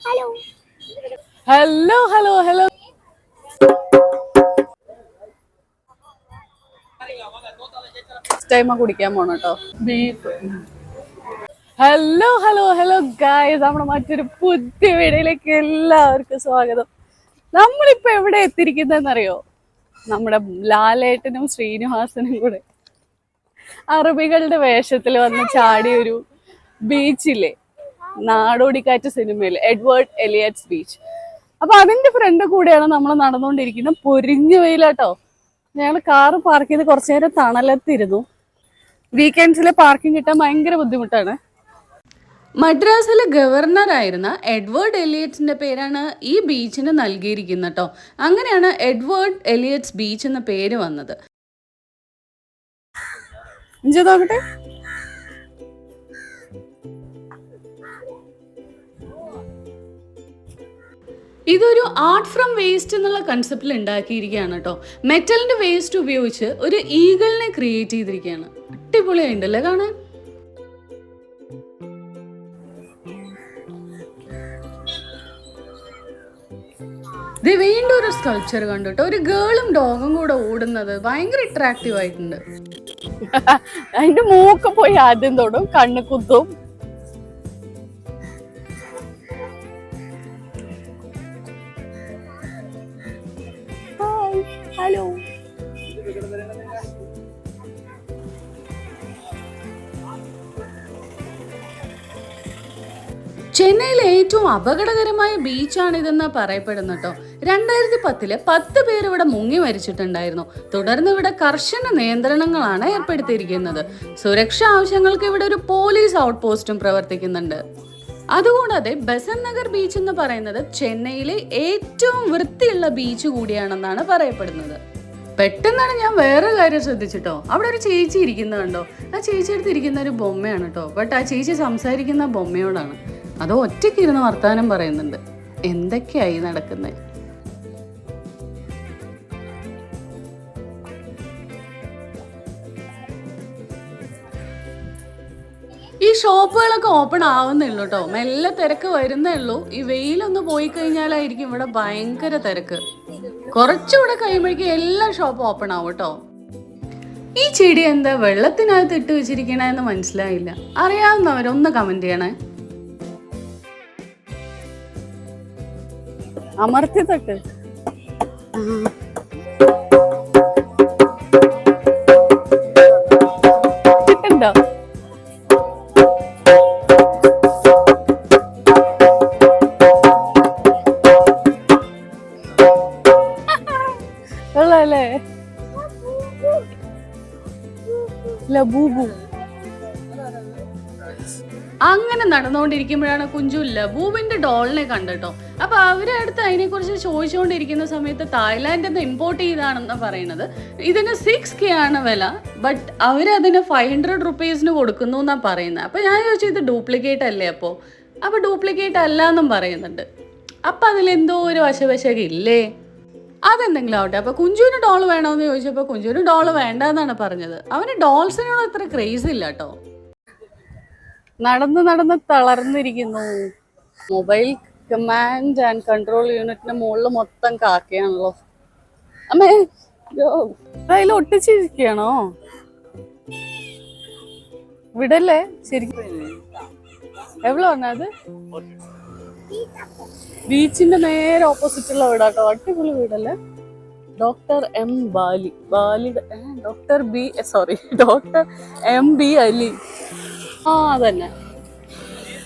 Hello hello hello hello ടൈമ കുടിക്കാൻ പോണം കേട്ടോ beef. Hello hello hello guys, നമ്മുടെ മറ്റൊരു പുതിയ വീഡിയോയിലേക്ക് എല്ലാവർക്കും സ്വാഗതം. നമ്മളിപ്പോ എവിടെ എത്തിയിരിക്കുന്നറിയോ? നമ്മുടെ ലാലേട്ടനും ശ്രീനിവാസനും കൂടെ അറബികളുടെ വേഷത്തിൽ വന്ന് ചാടിയൊരു ബീച്ചില്ലേ, നാടോടിക്കാറ്റ് സിനിമയിൽ എഡ്വേർഡ് എലിയറ്റ്സ് ബീച്ച്. അപ്പൊ അതിന്റെ ഫ്രണ്ട് കൂടെയാണ് നമ്മൾ നടന്നുകൊണ്ടിരിക്കുന്നത്. പൊരിഞ്ഞ വെയിലാട്ടോ. ഞങ്ങൾ കാറ് പാർക്ക് ചെയ്ത് കുറച്ചു നേരം തണലത്തിരുന്നു. വീക്കെൻഡ്സിൽ പാർക്കിംഗ് കിട്ടാൻ ഭയങ്കര ബുദ്ധിമുട്ടാണ്. മദ്രാസിലെ ഗവർണറായിരുന്ന എഡ്വേർഡ് എലിയറ്റ്സിന്റെ പേരാണ് ഈ ബീച്ചിന് നൽകിയിരിക്കുന്നത് കേട്ടോ. അങ്ങനെയാണ് എഡ്വേർഡ് എലിയറ്റ്സ് ബീച്ച് എന്ന പേര് വന്നത്. നോക്കട്ടെ, ഇതൊരു ആർട്ട് ഫ്രം വേസ്റ്റ് എന്നുള്ള കൺസെപ്റ്റിൽ ഉണ്ടാക്കിയിരിക്കുകയാണ് കേട്ടോ. മെറ്റലിന്റെ വേസ്റ്റ് ഉപയോഗിച്ച് ഒരു ഈഗിളിനെ ക്രിയേറ്റ് ചെയ്തിരിക്കുകയാണ്. അടിപൊളിയായിട്ടല്ലേ കാണാൻ. വീണ്ടും ഒരു സ്കൾപ്ചർ കണ്ടിട്ടോ, ഒരു ഗേളും ഡോഗും കൂടെ ഓടുന്നത് ഭയങ്കര അട്രാക്റ്റീവ് ആയിട്ടുണ്ട്. അതിന്റെ മൂക്ക് പോയി ആദ്യം തൊടും, കണ്ണ് കുത്തും. ഹലോ, ചെന്നൈയിലെ ഏറ്റവും അപകടകരമായ ബീച്ചാണിതെന്നാ പറയപ്പെടുന്നു കേട്ടോ. 2010 10 പേര് ഇവിടെ മുങ്ങി മരിച്ചിട്ടുണ്ടായിരുന്നു. തുടർന്ന് ഇവിടെ കർശന നിയന്ത്രണങ്ങളാണ് ഏർപ്പെടുത്തിയിരിക്കുന്നത്. സുരക്ഷാ ആവശ്യങ്ങൾക്ക് ഇവിടെ ഒരു പോലീസ് ഔട്ട് പോസ്റ്റും പ്രവർത്തിക്കുന്നുണ്ട്. അതുകൂടാതെ ബസന്റ് നഗർ ബീച്ച് എന്ന് പറയുന്നത് ചെന്നൈയിലെ ഏറ്റവും വൃത്തിയുള്ള ബീച്ച് കൂടിയാണെന്നാണ് പറയപ്പെടുന്നത്. പെട്ടെന്നാണ് ഞാൻ വേറെ കാര്യം ശ്രദ്ധിച്ചിട്ടോ. അവിടെ ഒരു ചേച്ചി ഇരിക്കുന്നത് കണ്ടോ? ആ ചേച്ചി എടുത്തിരിക്കുന്ന ഒരു ബൊമ്മയാണ് കേട്ടോ. ബട്ട് ആ ചേച്ചി സംസാരിക്കുന്ന ബൊമ്മയോടാണ്. അതോ ഒറ്റയ്ക്ക് ഇരുന്ന് വർത്താനം പറയുന്നുണ്ട്. എന്തൊക്കെയായി നടക്കുന്നത്? ഈ ഷോപ്പുകളൊക്കെ ഓപ്പൺ ആവുന്നേ ഉള്ളൂ കേട്ടോ. മെല്ലെ തിരക്ക് വരുന്നേ ഉള്ളൂ. ഈ വെയിലൊന്ന് പോയി കഴിഞ്ഞാലായിരിക്കും ഇവിടെ ഭയങ്കര തിരക്ക്. കുറച്ചുകൂടെ കഴിയുമ്പോഴേക്കും എല്ലാ ഷോപ്പും ഓപ്പൺ ആവും കേട്ടോ. ഈ ചെടി എന്താ വെള്ളത്തിനകത്ത് ഇട്ട് വെച്ചിരിക്കണെന്ന് മനസ്സിലായില്ല. അറിയാവുന്നവരൊന്ന് കമന്റ് ചെയ്യണേ. അമർത്തി തൊട്ട് കിട്ടണ്ടോ? കൊള്ളാല്ലേ? ലബൂബു. അങ്ങനെ നടന്നുകൊണ്ടിരിക്കുമ്പോഴാണ് കുഞ്ചു ലബൂബിന്റെ ഡോളിനെ കണ്ടോ. അപ്പൊ അവരെ അടുത്ത് അതിനെ കുറിച്ച് ചോദിച്ചുകൊണ്ടിരിക്കുന്ന സമയത്ത് തായ്ലാൻഡിൽ നിന്ന് ഇമ്പോർട്ട് ചെയ്താണെന്ന് പറയുന്നത്. ഇതിന് 6K ആണ് വില. ബട്ട് അവരതിന് 500 റുപ്പീസിന് കൊടുക്കുന്നു എന്നാ പറയുന്നത്. അപ്പൊ ഞാൻ ചോദിച്ചു, ഇത് ഡ്യൂപ്ലിക്കേറ്റ് അല്ലേ? അപ്പൊ ഡ്യൂപ്ലിക്കേറ്റ് അല്ല എന്നും പറയുന്നുണ്ട്. അപ്പൊ അതിലെന്തോ ഒരു വശവശക ഇല്ലേ? അതെന്തെങ്കിലും ആവട്ടെ. അപ്പൊ കുഞ്ചുവിന് ഡോൾ വേണോന്ന് ചോദിച്ചപ്പോ കുഞ്ചുവിന് ഡോൾ വേണ്ട എന്നാണ് പറഞ്ഞത്. അവന് ഡോൾസിനോട് അത്ര ക്രേസ് ഇല്ല കേട്ടോ. നടന്ന് നടന്ന് തളർന്നിരിക്കുന്നു. മൊബൈൽ കമാൻഡ് ആൻഡ് കൺട്രോൾ യൂണിറ്റിന്റെ മുകളിൽ മൊത്തം കാക്കയാണല്ലോ. അമ്മേ, അതിൽ ഒട്ടിച്ചിരിക്കണോ? വിടല്ലേ ശരിക്കും. എവിടെ പറഞ്ഞത്? ബീച്ചിന്റെ നേരെ ഓപ്പോസിറ്റ് ഉള്ള വീടാട്ടോ. അടിപൊളി വീടല്ലേ? Doctor M Ali. ആ അതന്നെ.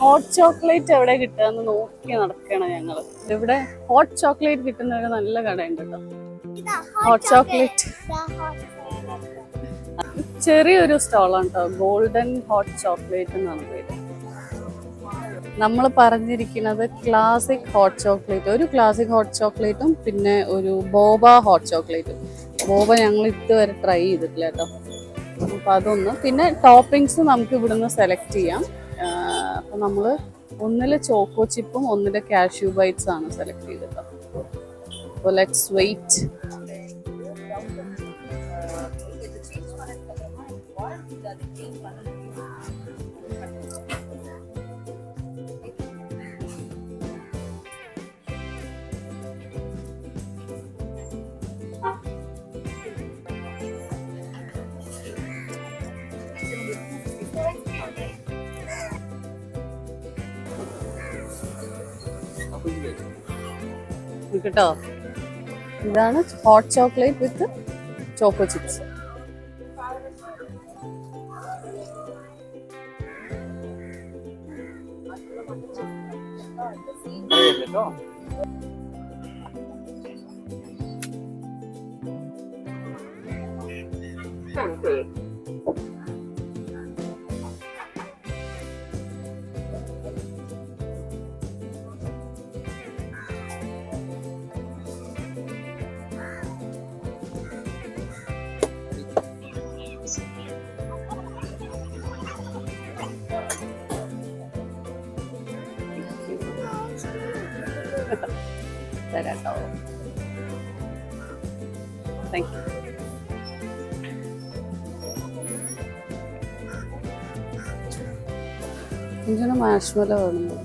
ഹോട്ട് ചോക്ലേറ്റ് എവിടെ കിട്ടുകയെന്ന് നോക്കി നടക്കണം ഞങ്ങള്. ഇവിടെ ഹോട്ട് ചോക്ലേറ്റ് കിട്ടുന്ന ഒരു നല്ല കടയുണ്ട് കേട്ടോ. ഹോട്ട് ചോക്ലേറ്റ് ചെറിയൊരു സ്റ്റോളാണ് കേട്ടോ. ഗോൾഡൻ ഹോട്ട് ചോക്ലേറ്റ് എന്നാണ് പേര്. നമ്മൾ പറഞ്ഞിരിക്കുന്നത് ക്ലാസിക് ഹോട്ട് ചോക്ലേറ്റ്. ഒരു ക്ലാസിക് ഹോട്ട് ചോക്ലേറ്റും പിന്നെ ഒരു ബോബ ഹോട്ട് ചോക്ലേറ്റും. ബോബ ഞങ്ങൾ ഇതുവരെ ട്രൈ ചെയ്തിട്ടില്ല കേട്ടോ. അപ്പം അതൊന്ന്. പിന്നെ ടോപ്പിങ്സ് നമുക്ക് ഇവിടുന്ന് സെലക്ട് ചെയ്യാം. അപ്പം നമ്മൾ ഒന്നില് ചോക്കോ ചിപ്പും ഒന്നില് കാഷ്യൂ ബൈറ്റ്സ് ആണ് സെലക്ട് ചെയ്തത്. അപ്പോൾ ലെറ്റ്സ് വെയിറ്റ്. കേട്ടോ. ഇതാണ് hot chocolate with choco chips. തരാട്ടോ. Thank you. ഇങ്ങനെ മാഷ്മലോ വേണം.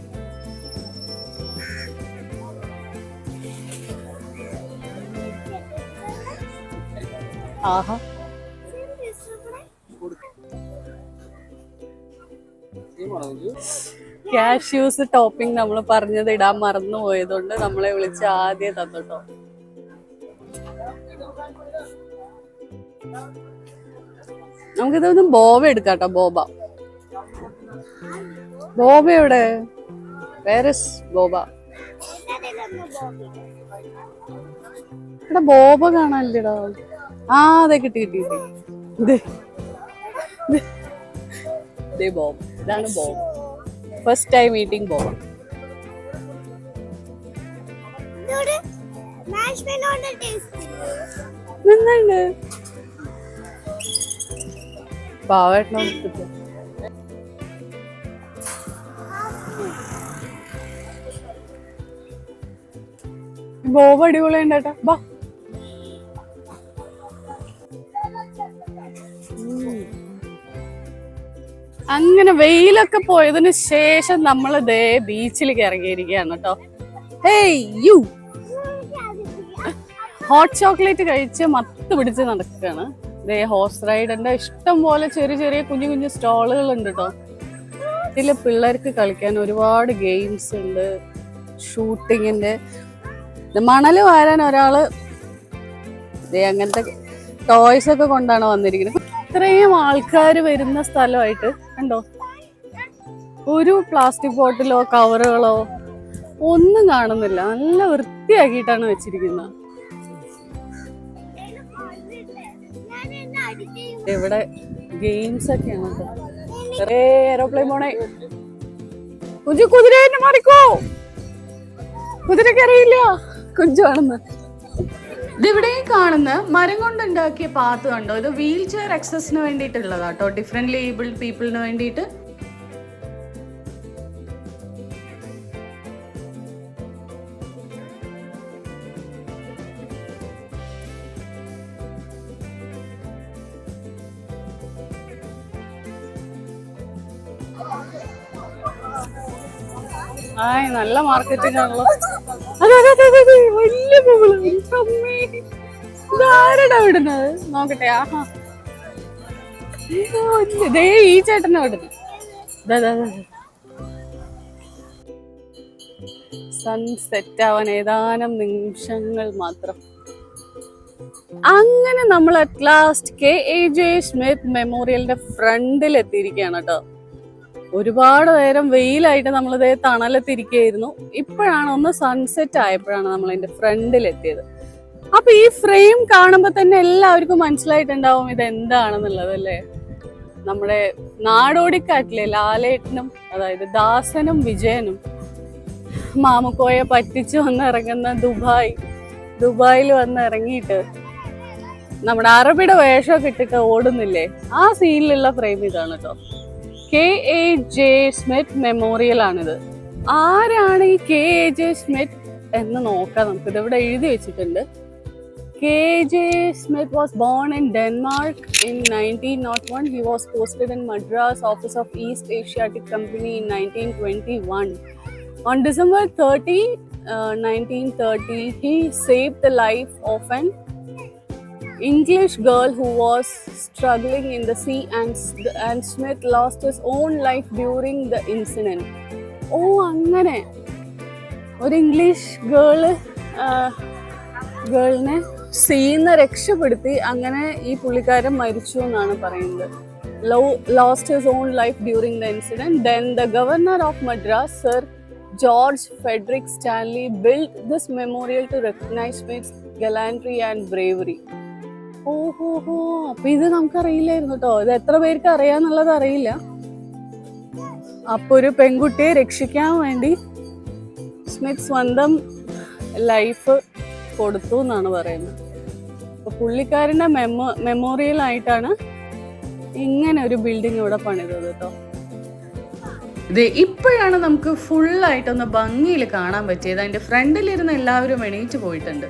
ആഹാ, കാഷ്യൂസ് ടോപ്പിംഗ് നമ്മൾ പറഞ്ഞത് ഇടാൻ മറന്നു പോയതുകൊണ്ട് നമ്മളെ വിളിച്ച് ആദ്യം തന്നിട്ടോ. നമുക്കിതൊന്ന് ബോബ എടുക്കാട്ടോ. ബോബ എവിടെ? വേറെ ബോബ. ഇവിടെ ബോബ കാണാനില്ലടാ. ആ അതെ, കിട്ടി. ബോബ, ഇതാണ് boba. First time eating boba. നന്നുണ്ട്. പാവട്ടണം. ബോബ അടിപൊളിയുണ്ടേട്ടാ. ബാ. അങ്ങനെ വെയിലൊക്കെ പോയതിനു ശേഷം നമ്മൾ ദേ ബീച്ചിലേക്ക് ഇറങ്ങിയിരിക്കുകയാണ് കേട്ടോ. ഹേയ് യു, ഹോട്ട് ചോക്ലേറ്റ് കഴിച്ച് മത്ത് പിടിച്ച് നടക്കുകയാണ്. ദേ ഹോഴ്സ് റൈഡിന്റെ ഇഷ്ടം പോലെ ചെറിയ ചെറിയ കുഞ്ഞു സ്റ്റോളുകൾ ഉണ്ട് കേട്ടോ. ഇതില് പിള്ളേർക്ക് കളിക്കാൻ ഒരുപാട് ഗെയിംസ് ഉണ്ട്. ഷൂട്ടിങ്ങിന്റെ, മണല് വാരാൻ ഒരാള് അങ്ങനത്തെ ടോയ്സ് ഒക്കെ കൊണ്ടാണ് വന്നിരിക്കുന്നത്. ഇത്രയും ആൾക്കാർ വരുന്ന സ്ഥലമായിട്ട് കണ്ടോ, ഒരു പ്ലാസ്റ്റിക് ബോട്ടിലോ കവറുകളോ ഒന്നും കാണുന്നില്ല. നല്ല വൃത്തിയാക്കിയിട്ടാണ് വെച്ചിരിക്കുന്നത്. ഇവിടെ ഗെയിംസ് ഒക്കെയാണ് കേട്ടോ. എയറോപ്ലെയിൻ പോണേ. കുതിര മാറിക്കോ. കുതിരക്ക് അറിയില്ല കുഞ്ചാണെന്ന്. ഇതിവിടെയും കാണുന്ന മരം കൊണ്ടുണ്ടാക്കിയ പാത്ത് കണ്ടോ. ഇത് വീൽ ചെയർ ആക്സസിന് വേണ്ടിയിട്ടുള്ളതാട്ടോ, ഡിഫറെന്റ്ലി ഏബിൾഡ് പീപ്പിളിന് വേണ്ടിയിട്ട്. ആയ് നല്ല മാർക്കറ്റിംഗ് ആണല്ലോ. വലിയ പൂള്. ഇതാരടാ വിടുന്നത് നോക്കട്ടെ. ആഹാ, ദേ ഈ ചേട്ടനാ വിടുന്നത്. സൺസെറ്റ് ആവാൻ ഏതാനും നിമിഷങ്ങൾ മാത്രം. അങ്ങനെ നമ്മൾ അറ്റ് ലാസ്റ്റ് KAJ സ്മിത്ത് മെമ്മോറിയലിന്റെ ഫ്രണ്ടിൽ എത്തിയിരിക്കുകയാണ് കേട്ടോ. ഒരുപാട് നേരം വെയിലായിട്ട് നമ്മളിതേ തണലത്തിരിക്കുകയായിരുന്നു. ഇപ്പോഴാണ് ഒന്ന് സൺസെറ്റ് ആയപ്പോഴാണ് നമ്മൾ അതിന്റെ ഫ്രണ്ടിൽ എത്തിയത്. അപ്പൊ ഈ ഫ്രെയിം കാണുമ്പോ തന്നെ എല്ലാവർക്കും മനസ്സിലായിട്ടുണ്ടാവും ഇത് എന്താണെന്നുള്ളത് അല്ലേ. നമ്മുടെ നാടോടിക്കാറ്റിലെ ലാലേട്ടനും, അതായത് ദാസനും വിജയനും മാമുക്കോയെ പറ്റിച്ചു വന്നിറങ്ങുന്ന ദുബായിൽ വന്ന് ഇറങ്ങിയിട്ട് നമ്മുടെ അറബിയുടെ വേഷമൊക്കെ ഇട്ടിട്ട് ഓടുന്നില്ലേ, ആ സീനിലുള്ള ഫ്രെയിം ഇതാണ് കേട്ടോ. KAJ സ്മിത്ത് മെമ്മോറിയൽ ആണിത്. ആരാണ് ഈ KAJ സ്മിത്ത് എന്ന് നോക്കാം നമുക്ക്. ഇതിവിടെ എഴുതി വെച്ചിട്ടുണ്ട്. KAJ Smith was born in Denmark in 1901. He was posted in Madras office of East Asiatic Company in 1921. On December 30, 1930, he saved the life of an English girl who was struggling in the sea, and Smith lost his own life during the incident. ഓ അങ്ങനെ ഒരു English girl ഗേളിനെ സീന്ന് രക്ഷപ്പെടുത്തി. അങ്ങനെ ഈ പുള്ളിക്കാരൻ മരിച്ചു എന്നാണ് പറയുന്നത്. Lost his own life during the incident. Then the governor of Madras, Sir George Frederick Stanley, built this memorial to recognize Smith's gallantry and bravery. ഓഹോ, അപ്പൊ ഇത് നമുക്കറിയില്ലായിരുന്നു കേട്ടോ. ഇത് എത്ര പേർക്ക് അറിയാന്നുള്ളത് അറിയില്ല. അപ്പൊ ഒരു പെൺകുട്ടിയെ രക്ഷിക്കാൻ വേണ്ടി സ്മിത്ത് സ്വന്തം ലൈഫ് കൊടുത്തു എന്നാണ് പറയുന്നത്. അപ്പൊ പുള്ളിക്കാരന്റെ മെമ്മോറിയൽ ആയിട്ടാണ് ഇങ്ങനെ ഒരു ബിൽഡിംഗ് ഇവിടെ പണിതത് കേട്ടോ. ഇത് ഇപ്പോഴാണ് നമുക്ക് ഫുള്ളായിട്ടൊന്ന് ഭംഗിയിൽ കാണാൻ പറ്റിയത്. അതിന്റെ ഫ്രണ്ടിലിരുന്ന് എല്ലാവരും എണീറ്റ് പോയിട്ടുണ്ട്.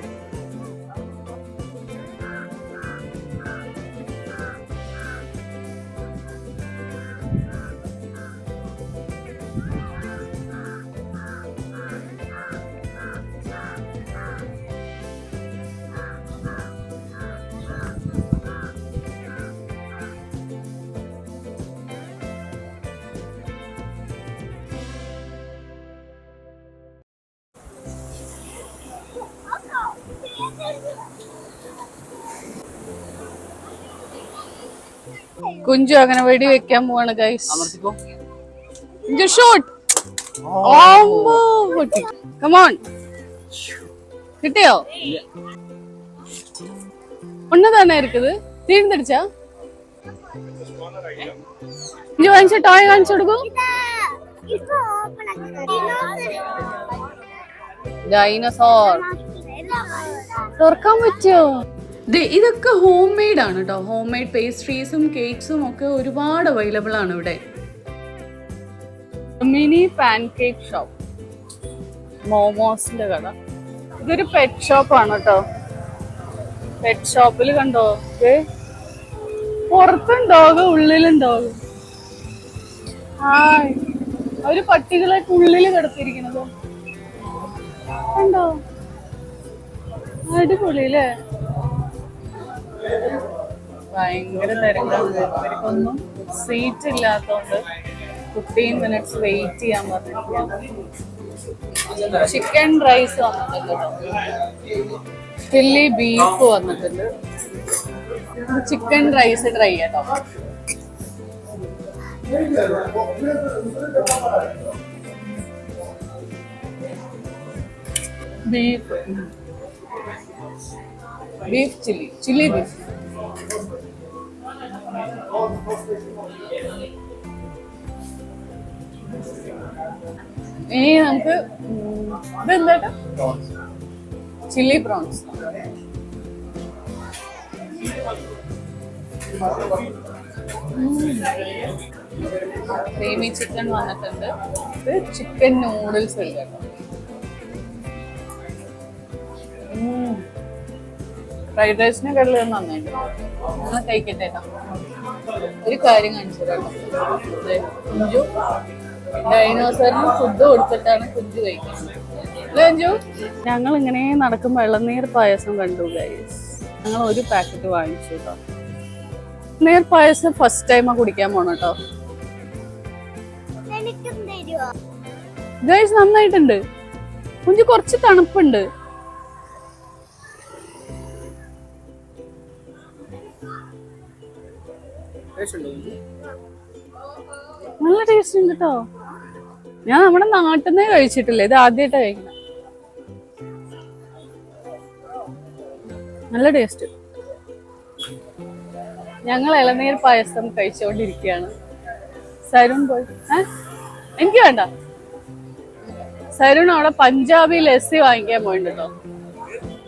കുഞ്ചു അങ്ങനെ വെടി വെക്കാൻ പോവാണ് ഗൈസ്. കുഞ്ചു ഷൂട്ട്. കമോൺ, കിട്ടിയോ? ഒന്നതാണേ இருக்குது. തീർന്നിടിച്ചാ കുഞ്ചു വാങ്ങിച്ച ടോയ് കാണിച്ചു കൊടുക്കൂ. ഡൈനോസോർ തുറക്കാൻ പറ്റുമോ? ഇതൊക്കെ ഹോം മെയ്ഡ് ആണ് കേട്ടോ. ഹോം മെയ്ഡ് പേസ്ട്രീസും കേക്ക്സും ഒക്കെ ഒരുപാട് അവൈലബിൾ ആണ് ഇവിടെ. മിനി പാൻ കേക്ക് ഷോപ്പ്, മോമോസിന്റെ കട. ഇതൊരു പെറ്റ് ഷോപ്പ് ആണ് കേട്ടോ. പെറ്റ് ഷോപ്പിൽ കണ്ടോ, പുറത്തും ഡോഗ് ഉള്ളിലും ഡോഗ്. ഹായ്, അവര് പട്ടികളൊക്കെ ഉള്ളില് കിടത്തിരിക്കണതോ കണ്ടോ? അടിപൊളി അല്ലേ? ഭയങ്കര തിരക്കാണ്. ഇവർക്കൊന്നും സീറ്റ് ഇല്ലാത്തോണ്ട് 15 minutes വെയിറ്റ് ചെയ്യാൻ പറഞ്ഞിരിക്കുകയാണ്. ചിക്കൻ റൈസ് വന്നിട്ടുണ്ട്, ചില്ലി ബീഫ് വന്നിട്ടുണ്ട്. ചിക്കൻ റൈസ് ട്രൈ ചെയ്യാം. Beef chilli beef. ഇനി നമുക്ക് ഇതെന്താ, ചില്ലി പ്രോൺസ്. ക്രീമി ചിക്കൻ വന്നിട്ടുണ്ട്. ഇത് ചിക്കൻ നൂഡിൽസ് കേട്ടോ. ഫ്രൈഡ് റൈസിനെ കടൽ നന്നായിട്ട് നിങ്ങൾ കഴിക്കട്ടെ. ഒരു കാര്യം കാണിച്ചു തരാം. കുഞ്ചു ഡൈനോസറിന് ഫുഡ് കൊടുത്തിട്ടാണ് കുഞ്ചു കഴിക്കുന്നത്. അല്ലേ കുഞ്ചു? ഞങ്ങൾ ഇങ്ങനെ നടക്കുമ്പോൾ ഇളനീർ പായസം കണ്ടു ഗൈസ്. ഞങ്ങൾ ഒരു പാക്കറ്റ് വാങ്ങിച്ചു കേട്ടോ. നീർ പായസം ഫസ്റ്റ് ടൈമാ കുടിക്കാൻ പോണം കേട്ടോ ഗൈസ്. നന്നായിട്ടുണ്ട്. കുഞ്ചു കുറച്ച് തണുപ്പുണ്ട്. നല്ല ടേസ്റ്റ് ഉണ്ട് കേട്ടോ. ഞാൻ നമ്മുടെ നാട്ടിൽ നിന്നേ കഴിച്ചിട്ടില്ല, ഇത് ആദ്യമായിട്ടാ കഴിക്കുന്നത്. നല്ല ടേസ്റ്റ്. ഞങ്ങൾ ഇളനീർ പായസം കഴിച്ചുകൊണ്ടിരിക്കുകയാണ്. സരുൺ പോയി എനിക്ക് വേണ്ട. സരുൺ അവിടെ പഞ്ചാബി ലസ്സി വാങ്ങിക്കാൻ പോയിട്ടുണ്ട് കേട്ടോ.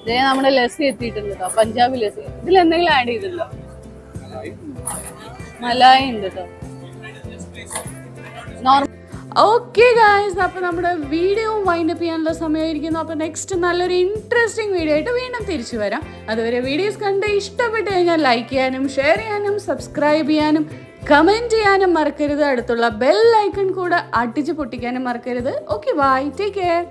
ഇതേ നമ്മുടെ ലസ്സി എത്തിയിട്ടുണ്ട് കേട്ടോ, പഞ്ചാബി ലസ്സി. ഇതിൽ എന്തെങ്കിലും ആഡ് ചെയ്തിട്ടുണ്ടോ? മലായി ഉണ്ട് കേട്ടോ. ഓക്കെ ഗായ്സ്, അപ്പൊ നമ്മുടെ വീഡിയോ വൈൻഡപ്പ് ചെയ്യാനുള്ള സമയമായിരിക്കുന്നു. അപ്പൊ നെക്സ്റ്റ് നല്ലൊരു ഇൻട്രസ്റ്റിംഗ് വീഡിയോ ആയിട്ട് വീണ്ടും തിരിച്ചു വരാം. അതുവരെ വീഡിയോസ് കണ്ട് ഇഷ്ടപ്പെട്ട് കഴിഞ്ഞാൽ ലൈക്ക് ചെയ്യാനും ഷെയർ ചെയ്യാനും സബ്സ്ക്രൈബ് ചെയ്യാനും കമന്റ് ചെയ്യാനും മറക്കരുത്. അടുത്തുള്ള ബെൽ ഐക്കൺ കൂടെ അടിച്ചു പൊട്ടിക്കാനും മറക്കരുത്. Okay, bye, take care.